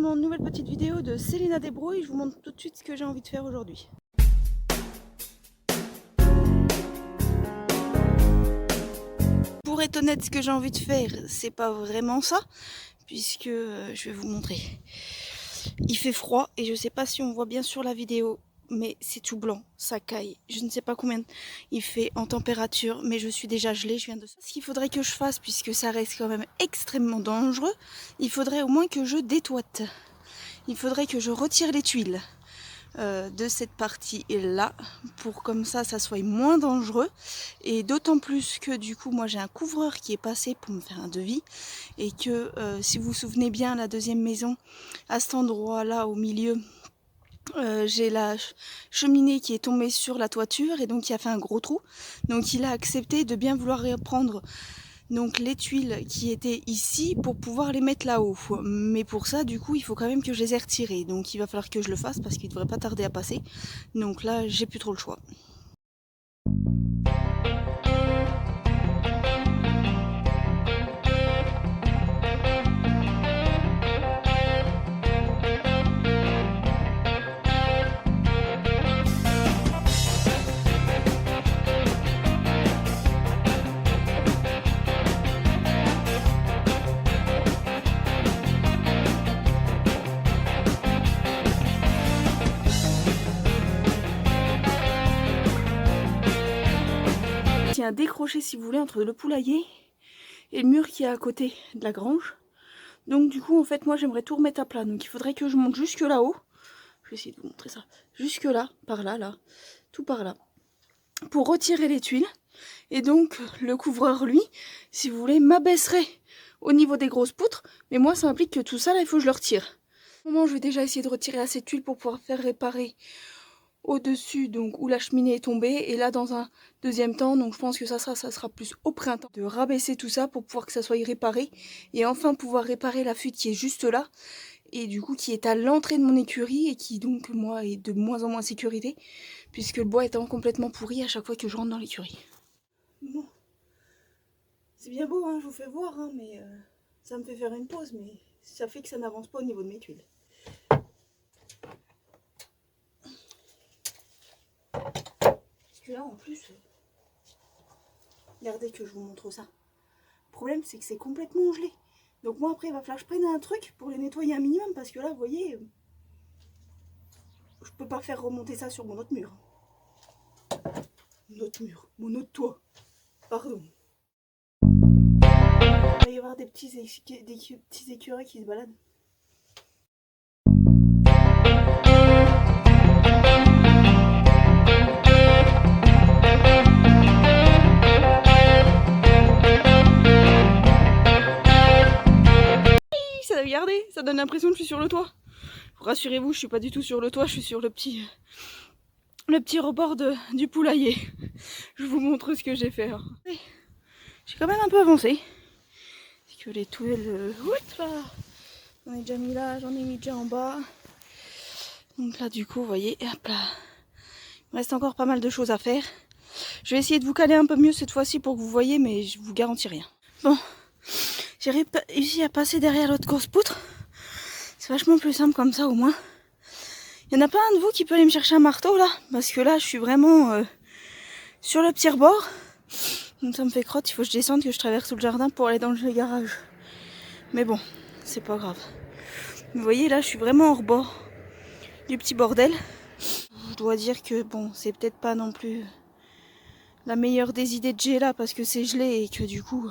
mon nouvelle petite vidéo de Célina Débrouille. Je vous montre tout de suite ce que j'ai envie de faire aujourd'hui. Pour être honnête, ce que j'ai envie de faire, c'est pas vraiment ça, puisque je vais vous montrer. Il fait froid et je sais pas si on voit bien sur la vidéo, mais c'est tout blanc, ça caille. Je ne sais pas combien il fait en température, mais je suis déjà gelée, je viens de... Ce qu'il faudrait que je fasse, puisque ça reste quand même extrêmement dangereux, il faudrait au moins que je détoite. Il faudrait que je retire les tuiles de cette partie là pour comme ça soit moins dangereux, et d'autant plus que du coup moi j'ai un couvreur qui est passé pour me faire un devis et que si vous vous souvenez bien, la deuxième maison à cet endroit là au milieu, j'ai la cheminée qui est tombée sur la toiture et donc qui a fait un gros trou, donc il a accepté de bien vouloir reprendre donc les tuiles qui étaient ici pour pouvoir les mettre là-haut. Mais pour ça, du coup, il faut quand même que je les ai retirées. Donc il va falloir que je le fasse parce qu'il ne devrait pas tarder à passer. Donc là, j'ai plus trop le choix. Il y a un décroché, si vous voulez, entre le poulailler et le mur qui est à côté de la grange. Donc du coup, en fait, moi j'aimerais tout remettre à plat. Donc il faudrait que je monte jusque là-haut. Je vais essayer de vous montrer ça. Jusque là, par là, là, tout par là. Pour retirer les tuiles. Et donc le couvreur, lui, si vous voulez, m'abaisserait au niveau des grosses poutres. Mais moi, ça implique que tout ça, là, il faut que je le retire. Au moment, je vais déjà essayer de retirer assez de tuiles pour pouvoir faire réparer au-dessus, donc où la cheminée est tombée. Et là, dans un deuxième temps, donc je pense que ça sera plus au printemps, de rabaisser tout ça pour pouvoir que ça soit réparé. Et enfin pouvoir réparer la fuite qui est juste là. Et du coup qui est à l'entrée de mon écurie et qui donc moi est de moins en moins sécurité, puisque le bois étant complètement pourri à chaque fois que je rentre dans l'écurie. Bon, c'est bien beau, hein, je vous fais voir, hein, mais ça me fait faire une pause, mais ça fait que ça n'avance pas au niveau de mes tuiles. Parce que là en plus, regardez que je vous montre ça. Le problème c'est que c'est complètement gelé. Donc moi après il va falloir que je prenne un truc pour les nettoyer un minimum, parce que là vous voyez, je peux pas faire remonter ça sur mon autre mur. Mon autre toit, pardon. Il va y avoir des petits écureuils qui se baladent. Regardez, ça donne l'impression que je suis sur le toit. Rassurez-vous, je suis pas du tout sur le toit, je suis sur le petit rebord du poulailler. Je vous montre ce que j'ai fait. J'ai quand même un peu avancé. C'est que les tuiles, j'en ai déjà mis là, j'en ai mis déjà en bas. Donc là du coup, vous voyez, hop là. Il me reste encore pas mal de choses à faire. Je vais essayer de vous caler un peu mieux cette fois-ci pour que vous voyez, mais je vous garantis rien. Bon, j'ai réussi à passer derrière l'autre grosse poutre. C'est vachement plus simple comme ça au moins. Il y en a pas un de vous qui peut aller me chercher un marteau là? Parce que là je suis vraiment sur le petit rebord. Donc ça me fait crotte, il faut que je descende, que je traverse tout le jardin pour aller dans le garage. Mais bon, c'est pas grave. Vous voyez là je suis vraiment au rebord du petit bordel. Je dois dire que bon, c'est peut-être pas non plus la meilleure des idées de j'ai là parce que c'est gelé et que du coup...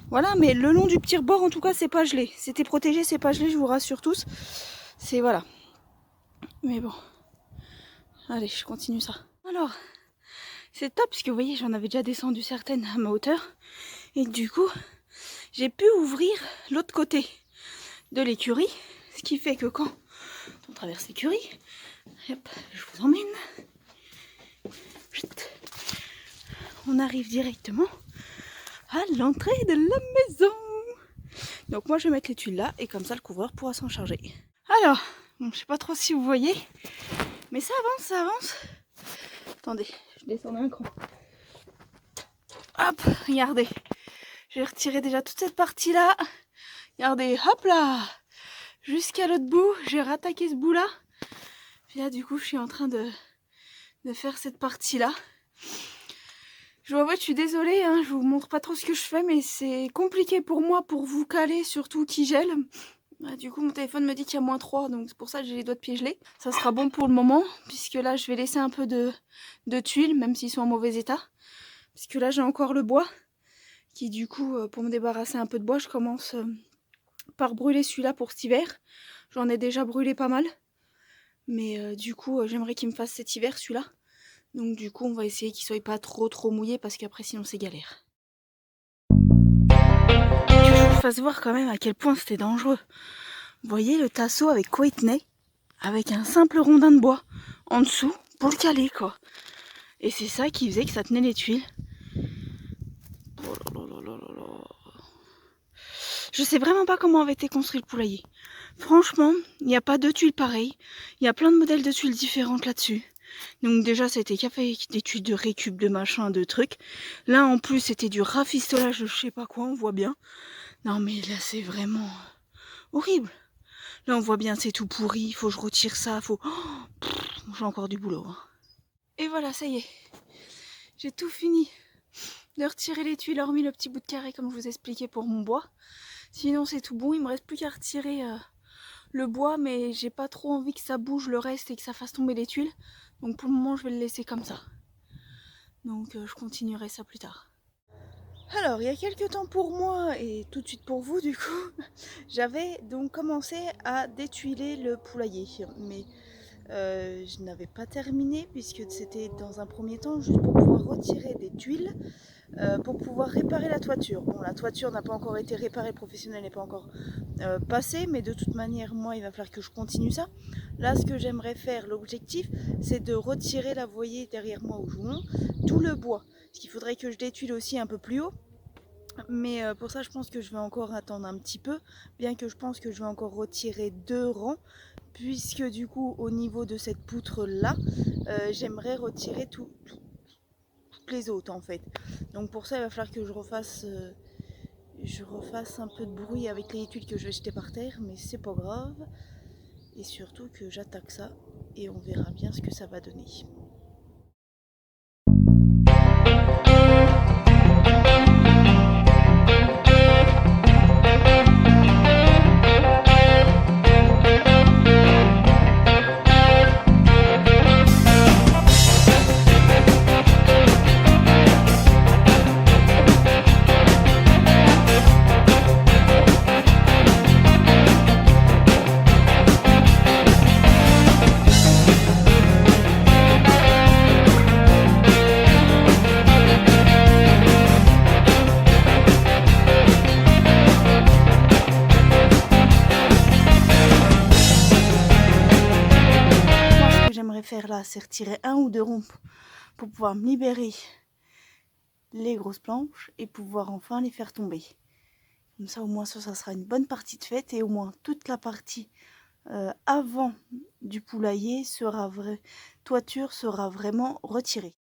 Voilà, mais le long du petit rebord en tout cas c'est pas gelé. C'était protégé, c'est pas gelé, je vous rassure tous. C'est voilà. Mais bon. Allez, je continue ça. Alors, c'est top parce que vous voyez, j'en avais déjà descendu certaines à ma hauteur. Et du coup, j'ai pu ouvrir l'autre côté de l'écurie. Ce qui fait que quand on traverse l'écurie, hop, je vous emmène. On arrive directement à l'entrée de la maison. Donc moi je vais mettre les tuiles là et comme ça le couvreur pourra s'en charger. Alors, bon, je sais pas trop si vous voyez, mais ça avance, ça avance. Attendez, je descends d'un cran. Hop, regardez. Je vais retirer déjà toute cette partie là. Regardez, hop là. jusqu'à l'autre bout. J'ai rattaqué ce bout là. Puis là du coup je suis en train de faire cette partie là. Je vous avoue, je suis désolée, hein, je vous montre pas trop ce que je fais, mais c'est compliqué pour moi pour vous caler, surtout qui gèle. Du coup mon téléphone me dit qu'il y a -3, donc c'est pour ça que j'ai les doigts de pied gelés. Ça sera bon pour le moment, puisque là je vais laisser un peu de tuiles, même s'ils sont en mauvais état. Puisque là j'ai encore le bois, qui du coup, pour me débarrasser un peu de bois, je commence par brûler celui-là pour cet hiver. J'en ai déjà brûlé pas mal, mais du coup j'aimerais qu'il me fasse cet hiver celui-là. Donc du coup on va essayer qu'il soit pas trop mouillé, parce qu'après sinon c'est galère. Que je vous fasse voir quand même à quel point c'était dangereux. Vous voyez le tasseau avec quoi il tenait, avec un simple rondin de bois en dessous pour le caler quoi. Et c'est ça qui faisait que ça tenait les tuiles. Oh là là là là là. Je sais vraiment pas comment avait été construit le poulailler. Franchement, il n'y a pas deux tuiles pareilles. Il y a plein de modèles de tuiles différentes là-dessus. Donc déjà, c'était qu'avec des tuiles de récup, de machin, de trucs. Là, en plus, c'était du rafistolage de je sais pas quoi, on voit bien. Non mais là, c'est vraiment horrible. Là, on voit bien, c'est tout pourri. Il faut que je retire ça. Faut... Oh, j'ai encore du boulot. Hein. Et voilà, ça y est. J'ai tout fini de retirer les tuiles, hormis le petit bout de carré, comme je vous expliquais, pour mon bois. Sinon, c'est tout bon. Il me reste plus qu'à retirer le bois, mais j'ai pas trop envie que ça bouge le reste et que ça fasse tomber les tuiles. Donc pour le moment, je vais le laisser comme ça. Donc je continuerai ça plus tard. Alors, il y a quelques temps pour moi et tout de suite pour vous du coup, j'avais donc commencé à détuiler le poulailler. Mais je n'avais pas terminé puisque c'était dans un premier temps juste pour pouvoir retirer des tuiles pour pouvoir réparer la toiture. Bon, la toiture n'a pas encore été réparée, le professionnel n'est pas encore passé, mais de toute manière, moi, il va falloir que je continue ça. Là, ce que j'aimerais faire, l'objectif, c'est de retirer, là, vous voyez, derrière moi où je vous montre, tout le bois. Parce qu'il faudrait que je détuile aussi un peu plus haut. Mais pour ça, je pense que je vais encore attendre un petit peu, bien que je pense que je vais encore retirer 2 rangs, puisque du coup, au niveau de cette poutre-là, j'aimerais retirer toutes les autres en fait. Donc pour ça, il va falloir que je refasse un peu de bruit avec les tuiles que je vais jeter par terre, mais c'est pas grave. Et surtout que j'attaque ça et on verra bien ce que ça va donner. Faire là, c'est retirer 1 ou 2 ronds pour pouvoir me libérer les grosses planches et pouvoir enfin les faire tomber. Comme ça, au moins, ça sera une bonne partie de faite et au moins toute la partie avant du poulailler toiture sera vraiment retirée.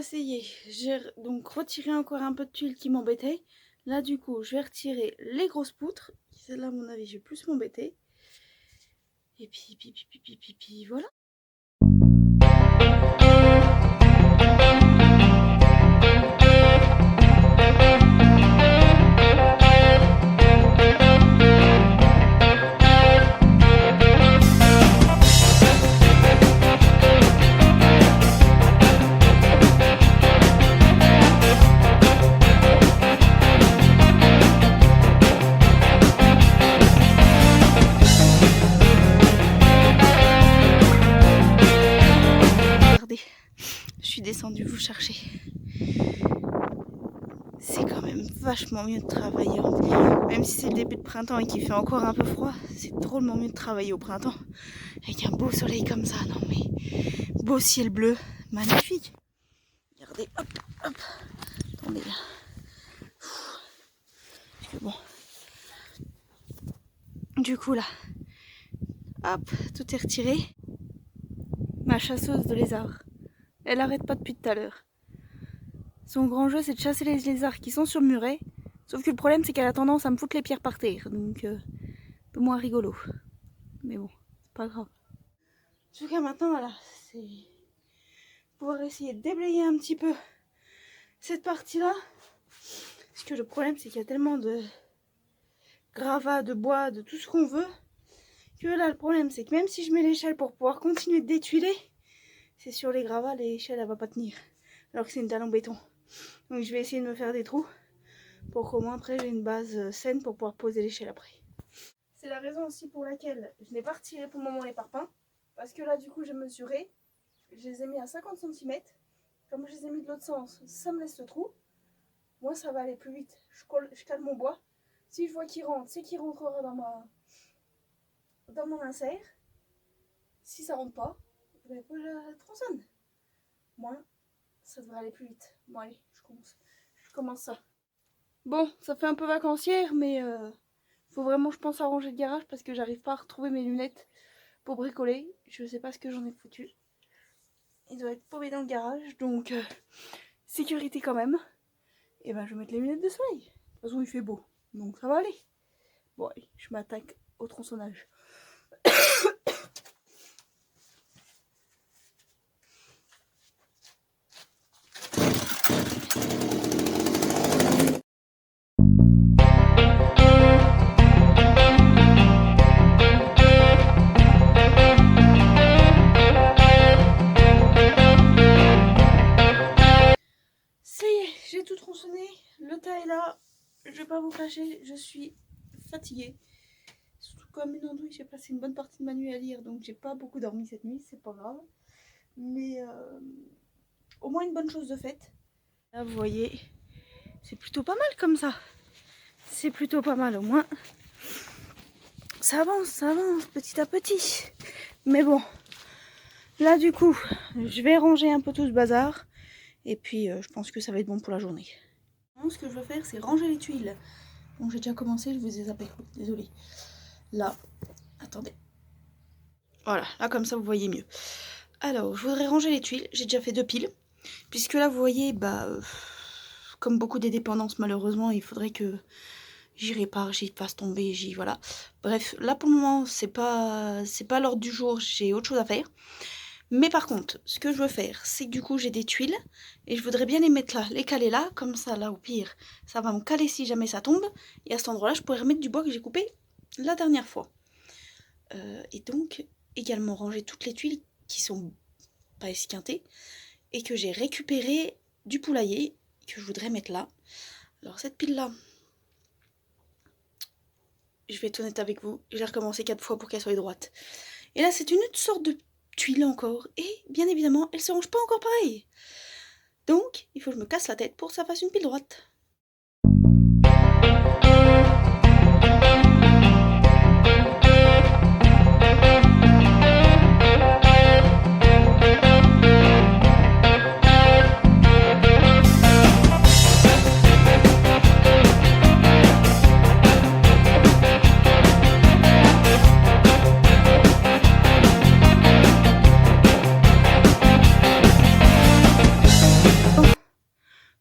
Ça y est, j'ai donc retiré encore un peu de tuiles qui m'embêtaient. Là du coup je vais retirer les grosses poutres, celle-là à mon avis je vais plus m'embêter. Et puis voilà. Descendu vous chercher. C'est quand même vachement mieux de travailler Même si c'est le début de printemps et qu'il fait encore un peu froid, c'est drôlement mieux de travailler au printemps. Avec un beau soleil comme ça, non mais beau ciel bleu, magnifique. Regardez, hop, hop. Attendez là. Parce que bon. Du coup là, hop, tout est retiré. Ma chasseuse de lézards, elle arrête pas depuis tout à l'heure. Son grand jeu, c'est de chasser les lézards qui sont sur le muret. Sauf que le problème, c'est qu'elle a tendance à me foutre les pierres par terre. Donc, un peu moins rigolo. Mais bon, c'est pas grave. En tout cas, maintenant, voilà, c'est pouvoir essayer de déblayer un petit peu cette partie-là. Parce que le problème, c'est qu'il y a tellement de gravats, de bois, de tout ce qu'on veut. Que là, le problème, c'est que même si je mets l'échelle pour pouvoir continuer de détuiler, c'est sur les gravats, l'échelle, elle va pas tenir. Alors que c'est une dalle en béton. Donc, je vais essayer de me faire des trous pour qu'au moins après j'ai une base saine pour pouvoir poser l'échelle après. C'est la raison aussi pour laquelle je n'ai pas retiré pour le moment les parpaings, parce que là du coup j'ai mesuré, je les ai mis à 50 cm, comme je les ai mis de l'autre sens, ça me laisse le trou, moi ça va aller plus vite, je cale mon bois, si je vois qu'il rentre, c'est qu'il rentrera dans mon insert, si ça rentre pas, je vais poser la tronçonne, moi ça devrait aller plus vite. Bon allez, je commence ça. Bon, ça fait un peu vacancière, mais faut vraiment, je pense, arranger le garage parce que j'arrive pas à retrouver mes lunettes pour bricoler. Je sais pas ce que j'en ai foutu. Il doit être paumé dans le garage, donc sécurité quand même. Et ben, je vais mettre les lunettes de soleil. De toute façon, il fait beau, donc ça va aller. Bon, allez, je m'attaque au tronçonnage. Tout tronçonné, le tas est là, je vais pas vous cacher, je suis fatiguée. Surtout comme une andouille, j'ai passé une bonne partie de ma nuit à lire, donc j'ai pas beaucoup dormi cette nuit, c'est pas grave. Mais au moins une bonne chose de faite. Là vous voyez, c'est plutôt pas mal comme ça. C'est plutôt pas mal au moins. Ça avance petit à petit. Mais bon, là du coup, je vais ranger un peu tout ce bazar. Et puis je pense que ça va être bon pour la journée. Ce que je veux faire, c'est ranger les tuiles. Bon, j'ai déjà commencé, je vous ai zappé, désolée. Là, attendez. Voilà, là comme ça vous voyez mieux. Alors, je voudrais ranger les tuiles. J'ai déjà fait 2 piles. Puisque là, vous voyez, comme beaucoup des dépendances, malheureusement, il faudrait que j'y répare, j'y fasse tomber, voilà. Bref, là pour le moment, c'est pas l'ordre du jour, j'ai autre chose à faire. Mais par contre, ce que je veux faire, c'est que du coup j'ai des tuiles et je voudrais bien les mettre là, les caler là, comme ça là au pire, ça va me caler si jamais ça tombe. Et à cet endroit-là, je pourrais remettre du bois que j'ai coupé la dernière fois. Et donc, également ranger toutes les tuiles qui sont pas esquintées et que j'ai récupéré du poulailler que je voudrais mettre là. Alors cette pile là, je vais être honnête avec vous, je l'ai recommencé 4 fois pour qu'elle soit droite. Et là c'est une autre sorte de tuile encore, et bien évidemment elle se range pas encore pareil. Donc il faut que je me casse la tête pour que ça fasse une pile droite.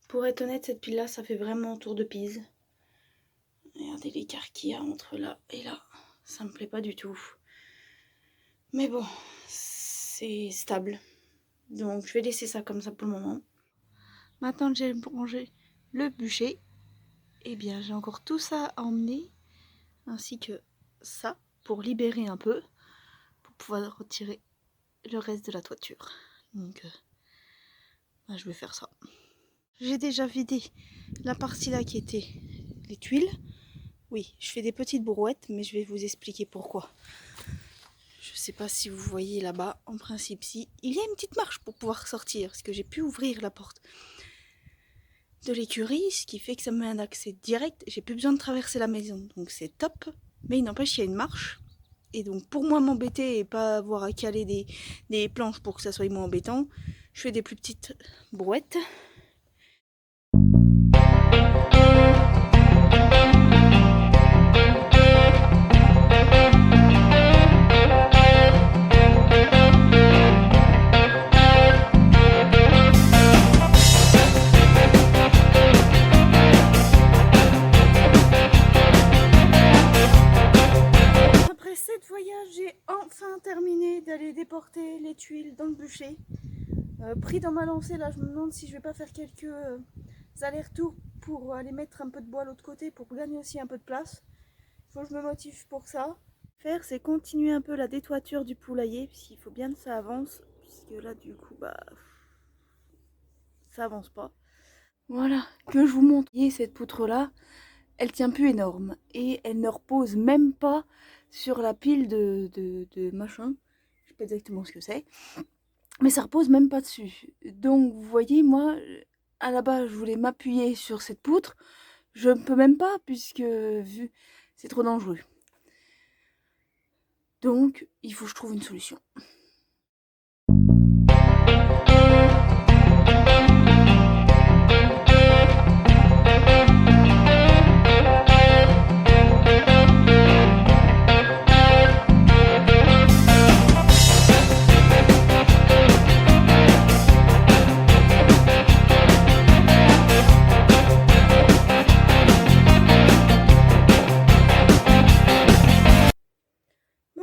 Pour être honnête, cette pile là ça fait vraiment tour de Pise. Regardez l'écart qu'il y a entre là et là, ça me plaît pas du tout. Mais bon, c'est stable. Donc je vais laisser ça comme ça pour le moment. Maintenant que j'ai rangé le bûcher, eh bien j'ai encore tout ça à emmener, ainsi que ça, pour libérer un peu, pour pouvoir retirer le reste de la toiture. Donc je vais faire ça. J'ai déjà vidé la partie là qui était les tuiles. Oui, je fais des petites brouettes, mais je vais vous expliquer pourquoi. Je sais pas si vous voyez là-bas, en principe si. Il y a une petite marche pour pouvoir sortir, parce que j'ai pu ouvrir la porte. de l'écurie, ce qui fait que ça me met un accès direct. J'ai plus besoin de traverser la maison, donc c'est top. Mais il n'empêche qu'il y a une marche. Et donc pour moi m'embêter et pas avoir à caler des planches pour que ça soit moins embêtant, je fais des plus petites brouettes. J'ai enfin terminé d'aller déporter les tuiles dans le bûcher. Pris dans ma lancée, là je me demande si je vais pas faire quelques allers-retours pour aller mettre un peu de bois à l'autre côté pour gagner aussi un peu de place. Il faut que je me motive pour ça. Faire, c'est continuer un peu la détoiture du poulailler, puisqu'il faut bien que ça avance, puisque là du coup bah ça avance pas. Voilà, que je vous montre. Et cette poutre là, elle tient plus énorme et elle ne repose même pas sur la pile de machin. Je sais pas exactement ce que c'est, mais ça repose même pas dessus. Donc vous voyez, moi à la base je voulais m'appuyer sur cette poutre, je ne peux même pas puisque vu c'est trop dangereux. Donc il faut que je trouve une solution.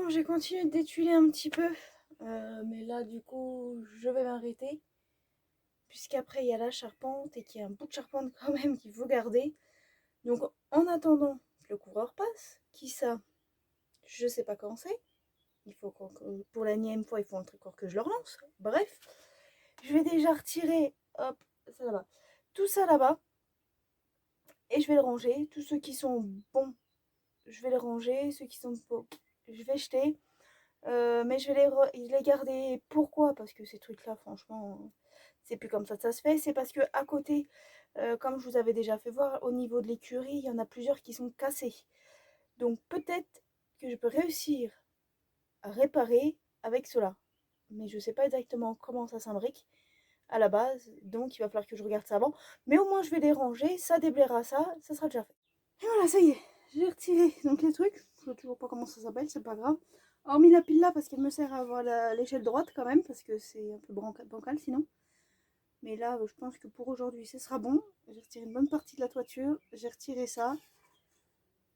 J'ai continué d'étuiler un petit peu, mais là du coup je vais m'arrêter puisqu'après il y a la charpente et qu'il y a un bout de charpente quand même qu'il faut garder. Donc en attendant que le couvreur passe, qui ça, je sais pas quand c'est. Il faut pour la nième fois il faut encore que je le relance. Bref, je vais déjà retirer, hop, ça là-bas, tout ça là-bas et je vais le ranger. Tous ceux qui sont bons, je vais les ranger. Ceux qui sont pas, je vais jeter. Mais je vais les garder. Pourquoi? Parce que ces trucs-là, franchement, c'est plus comme ça que ça se fait. C'est parce que à côté, comme je vous avais déjà fait voir, au niveau de l'écurie, il y en a plusieurs qui sont cassés. Donc peut-être que je peux réussir à réparer avec cela. Mais je ne sais pas exactement comment ça s'imbrique à la base. Donc il va falloir que je regarde ça avant. Mais au moins je vais les ranger, ça déblayera ça, ça sera déjà fait. Et voilà, ça y est, j'ai retiré donc les trucs. Je ne sais toujours pas comment ça s'appelle, c'est pas grave. Hormis la pile là, parce qu'elle me sert à avoir l'échelle droite quand même, parce que c'est un peu bancal sinon. Mais là, je pense que pour aujourd'hui, ce sera bon. J'ai retiré une bonne partie de la toiture. J'ai retiré ça.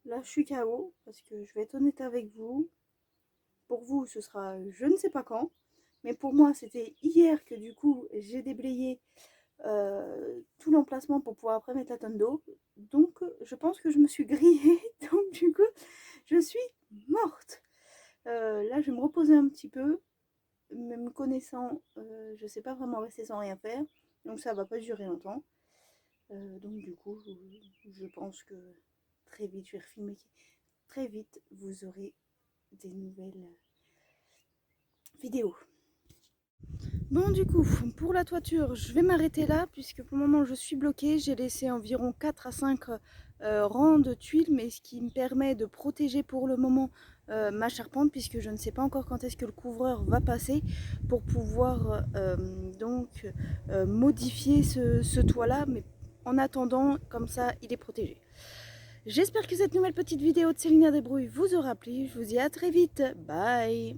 Là, je suis KO, parce que je vais être honnête avec vous. Pour vous, ce sera je ne sais pas quand. Mais pour moi, c'était hier que du coup, j'ai déblayé tout l'emplacement pour pouvoir après mettre la tonne d'eau. Donc, je pense que je me suis grillée. Donc, du coup, je suis morte. Là, je vais me reposer un petit peu. Même connaissant, je sais pas vraiment rester sans rien faire. Donc, ça va pas durer longtemps. Donc, du coup, je pense que très vite, je vais refilmer. Très vite, vous aurez des nouvelles vidéos. Bon, du coup, pour la toiture, je vais m'arrêter là puisque pour le moment je suis bloquée. J'ai laissé environ 4 à 5 rangs de tuiles, mais ce qui me permet de protéger pour le moment ma charpente, puisque je ne sais pas encore quand est-ce que le couvreur va passer pour pouvoir modifier ce toit là, mais en attendant, comme ça il est protégé. J'espère que cette nouvelle petite vidéo de Céline Débrouille vous aura plu. Je vous dis à très vite. Bye.